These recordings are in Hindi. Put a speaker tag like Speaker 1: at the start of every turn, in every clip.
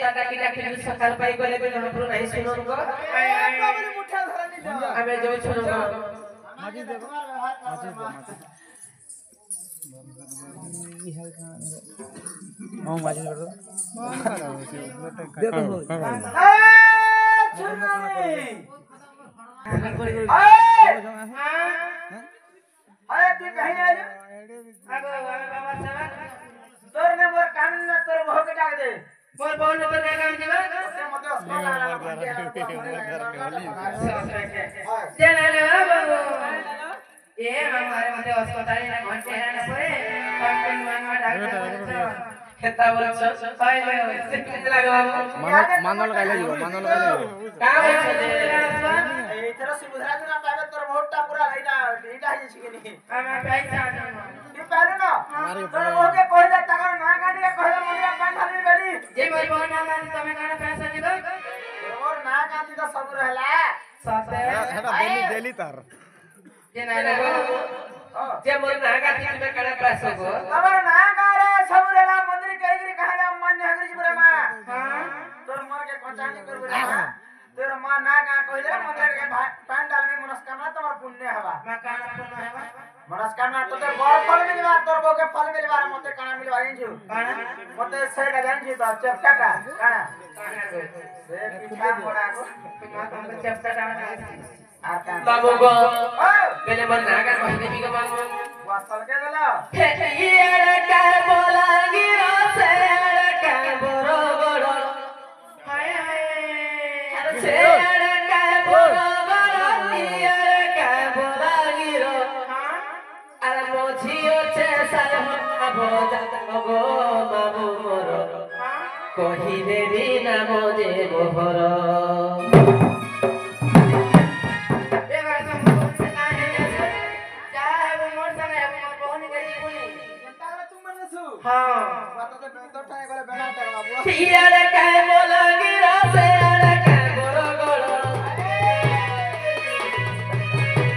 Speaker 1: साटा किटा के सकाल पाई गले भी हमरो नहीं सुनो को
Speaker 2: बाबू मुठा धरनी जा
Speaker 1: हमें जो सुनो को
Speaker 2: माजी दे माजी दे हां माजी दे देखो अरे तू कहीं आ जा आगो बाबा साहब तोर ने मोर काम न तोर बहु के डाक दे मोर बहु ने तोर काम जीवा से मते अस्पताल चले रे बाबू ये हमारे मते अस्पताल ना घंटे रहना पड़े कंपनी मानवा डॉक्टर खेता बोल पहले कितने लगा
Speaker 3: मानल काले जीव मानल काले
Speaker 1: का बोल
Speaker 2: ए तेरा सुविधा ना पावे तोर बहुटा पूरा एटा है छी के नहीं
Speaker 1: हम पैसा
Speaker 2: ये पहले ना तोर बहु के कह दे टका ना गाड़ी के कह दे मुंडिया पान खाली बेली
Speaker 1: जे मोर बहु ना मान तमे काना पैसा दिबो
Speaker 2: मोर ना गाड़ी तो सब रहला
Speaker 1: सते
Speaker 3: हेटा डेली तार
Speaker 1: जे ना लगो जे मोर ना गाती तमे काना पैसा को
Speaker 2: तमर ना गा रे सब रहला मंदिर कहिगिरी कहले मन हगरी जीवरे मां हां तोर मोर के कंचानी करबे तोर मां ना गा कहले मंदिर के पान डाल में मनस्कामना तमर पुण्य हवा
Speaker 1: मैं काना पुण्य हेबा
Speaker 2: मनस्कामना तो ते बड़ फल मिलवा तोर बो के फल मिलवा मते काना मिलवा इंजु
Speaker 1: काना
Speaker 2: मते सेटा जानछि तो चपटाटा काना
Speaker 1: काना को
Speaker 2: से पिछा पड़ा को
Speaker 1: मैं तुमको चपटा
Speaker 2: आता
Speaker 1: बाबू गो पहले मोर ना गा कह देबी के बाबू
Speaker 2: वासल के देला
Speaker 1: ये का बोलांगी से का बरो बरो हाय हाय से का बरो बरो ये का बोलांगी रो अरे मोझियो छे साल भोजा गो बाबू मोर कहि देबी ना मोजे मोहर हां
Speaker 2: बात तो बेंदर टाए गले बेना टाए बाबू
Speaker 1: हियारे काय बोलांगी से अरे काय बरो बरो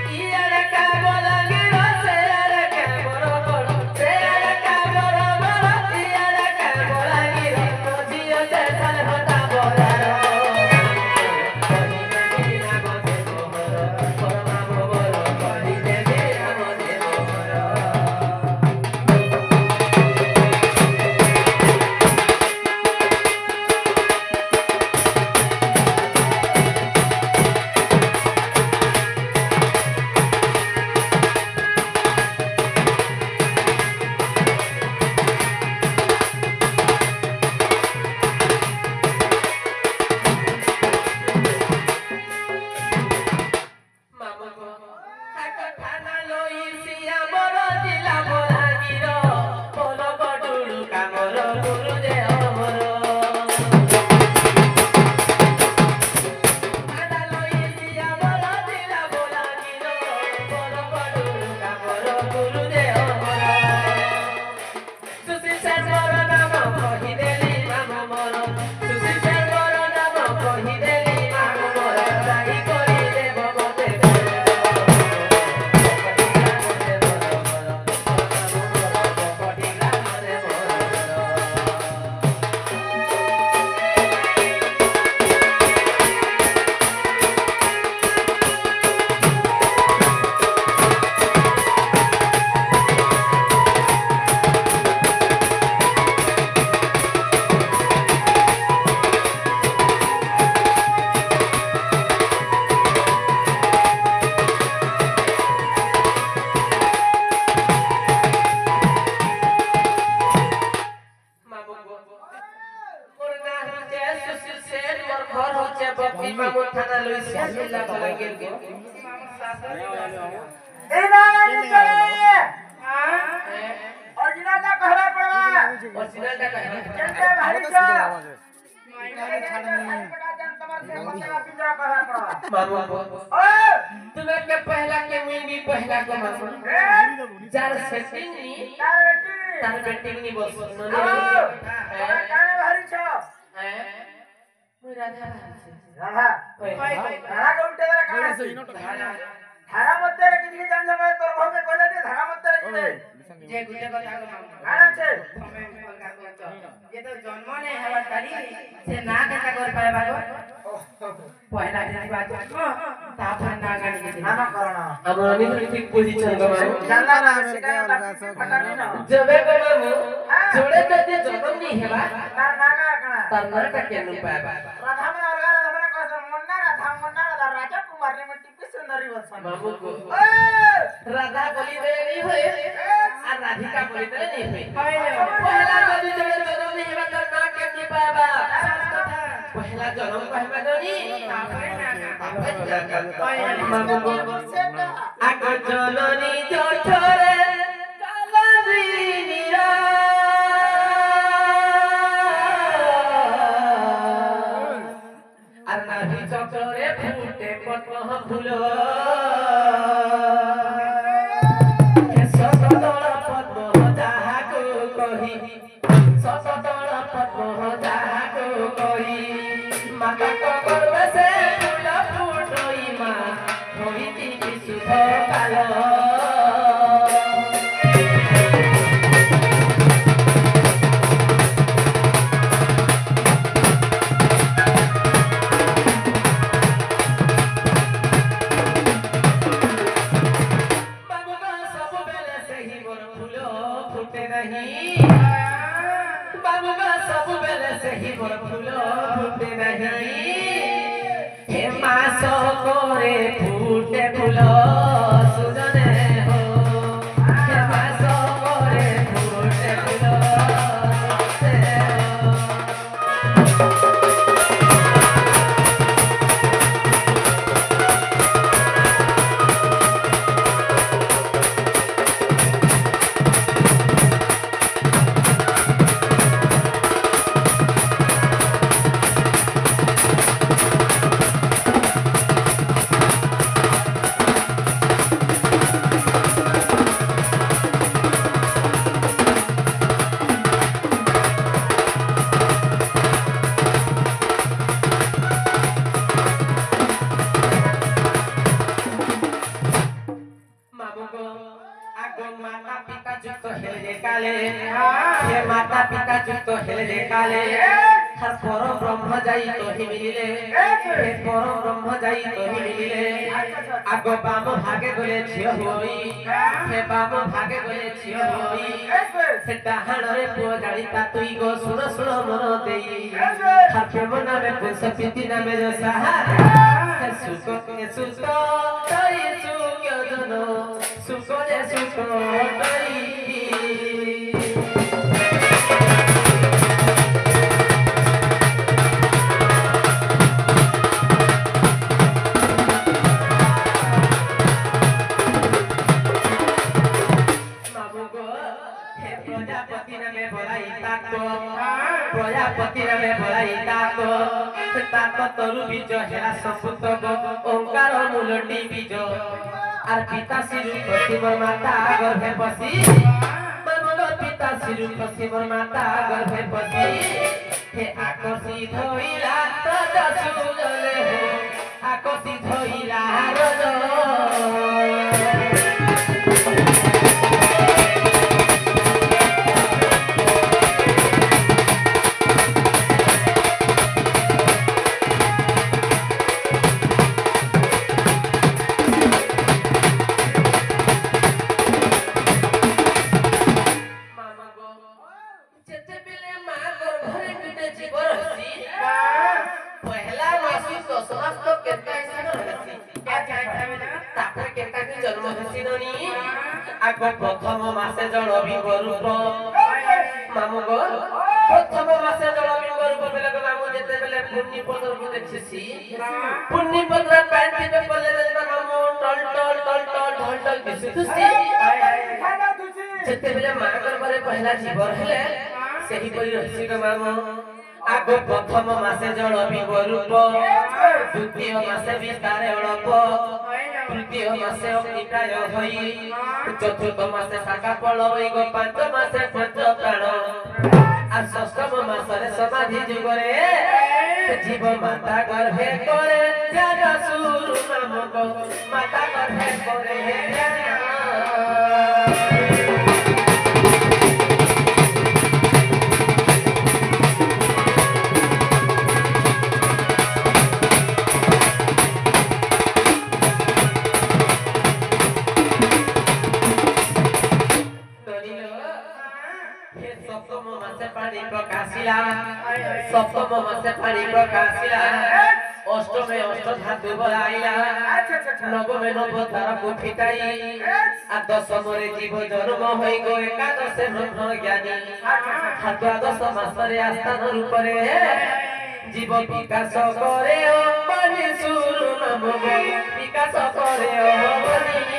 Speaker 1: हियारे काय बोलांगी से अरे काय बरो बरो से अरे काय बरो बरो हियारे काय बोलांगी मोझियो से साल होता बोला तुम्हें के पहला के मिली पहला को मानो जार सेटिंग नी तार बेटिंग नी बस
Speaker 2: काने भारी छ
Speaker 1: मुई राधा भारी
Speaker 2: राधा धारा को उठे रे काने से धारा मते रे किछि जान समय तोर भोगे कहले दे धारा मते रे कि जे गुटे कथा को काने छे ये तो जन्म नहीं हवा तारी से ना केता कर पाए बागो पहला दिन बात जन्म तापर ना गाड़ी के
Speaker 1: नामकरण
Speaker 4: ଆମର ଠିକ ପୋଜିସନ ଗମାଉ
Speaker 1: ଜାନା ନା
Speaker 3: अलगा
Speaker 1: ସେଟା
Speaker 3: सब
Speaker 1: ଫଟାନି ନା
Speaker 4: ଯେବେ ଗମାଉ ଯୋଡେ ଯଦି ଜନ୍ମ ନି ହେବା
Speaker 1: ତାର ନାଗା କଣା
Speaker 4: ତାର ନାଟା କେନୁ ପାଇବା
Speaker 1: ରାଧା ମାନେ ଅଲଗା ରାଧା ମାନେ କସ ମନ୍ନା ରାଧା ରାଜା କୁମାର ରେ ଟିପି ସୁନ୍ଦରୀ ବସନ
Speaker 4: ମାମୁକୁ
Speaker 1: ଏ
Speaker 4: ରାଧା ବୋଲି ଦେଲେ ନି ହୋଏ আর রাধিকা বলি দেলে নি হোଏ
Speaker 2: पहले
Speaker 4: পহলা যদি যোডে জন্ম নি হেবা তার না কেনু পাଇବା পহলা জন্ম পাইবা জনি
Speaker 2: तापर ना
Speaker 4: মামুকু
Speaker 1: সেটা
Speaker 4: আগ জননী জঠরে কালাদিনীরা আর নাভি চক্রে ফুটে পদ্ম ফুল শতদল পদ্ম যাহাকু কহি শতদল পদ্ম যাহাকু কহি মাতা গর্বে সে ফুল ফুটই মা হইতি বিশুদ্ধ কাল बाबूगा सब बेले से ही मोर फूल फूटे नहीं हे मास करे फूटे फूल सुजने हो हे मास करे फूटे फूल सुजने हो मामुको आगो माता पिता जुक्त हेले काले हे माता पिता जुक्त हेले काले हर परम ब्रह्म जाई तो ही मिलिले हे परम ब्रह्म जाई तो ही मिलिले आगो बाम भागे गले छियो होई हे बाम भागे गले छियो होई से डाहाण रे पुओ जाई ता तुई गो सुन सुन मन देई हर प्रेम नामे पुंस पिति नामे जो सहारा सुको के सुको तई सुक्यो जनो सुको जे सुको तई प्रजापति नामे भलाई ताको प्रजापति नामे भलाई ताको ताको तरु बीज हेला संपुत ओंकार मूलटी बीज आर पिता सिरु पश्चिम माता गर्भे बसी मनोर पिता सिरु पश्चिम माता गर्भे बसी हे आकर्षि धोइला तज सुजले हो आकर्षि धोइला रज प्रथम मासे जल बिंब मामुगो प्रथम मासे जल बिंब रूप बेले मामु जेते बेले पुन्नी पदर को देखछि पुन्नी पदर पैंट पे पले जेना मामु टल टल टल टल ढल टल दिसुछि जेते बेले मा करबारे पहला जीवन हेले सेही परि रहछि ग मामु आगो प्रथम मासे जल बिंब रूप द्वितीय मासे विस्तार अळप तृतीय मासे अग्निकाय होई चतुर्थ मासे शाखा फल होई गो पंच मासे पंच प्राण आ षष्ठम मासरे समाधि जुगरे जीव माता गर्भे करे ध्यान सुरु नामक माता गर्भे करे ध्यान हे सप्तम मासे पानी प्रकाशिला सप्तम मासे पानी प्रकाशिला अष्टमे अष्ट धातु बलाइला नवमे नव तारा को फिटाई आ दशमरे जीव जन्म होई गो एकादशे ब्रह्म ज्ञानी आ द्वादश मासरे आस्थान रूपरे जीव विकास करे अम्बानी सुरु नाम विकास करे अम्बानी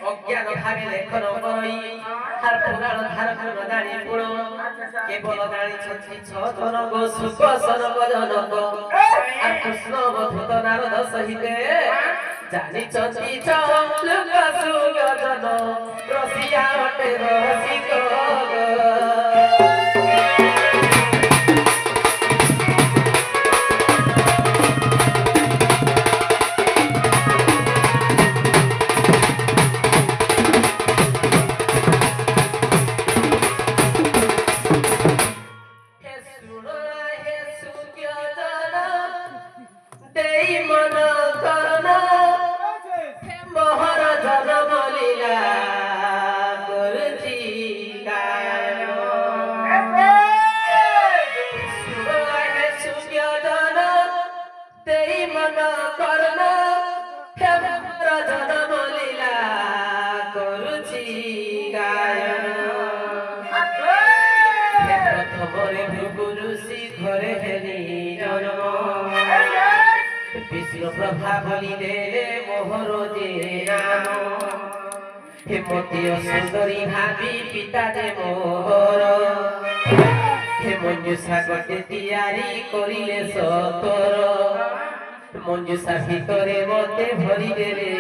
Speaker 4: অজ্ঞান ভাবে লেখন করই আর পুরাণ ধারণ জানি পুণ কেবল জানিছন্তি ছজন গো সুকসন জনক আর কৃষ্ণ বধূত নারদ সহিতে জানিছন্তি লোক সুগজন রসিয়া অটে রসিক विष्णु प्रभा बलि दे मोहर दे राम हेमती सुंदरी भाभी पिता दे मोहर हे मंजुषा गटे तैयारी करिले सतर मंजुषा भितरे मते भरी दे रे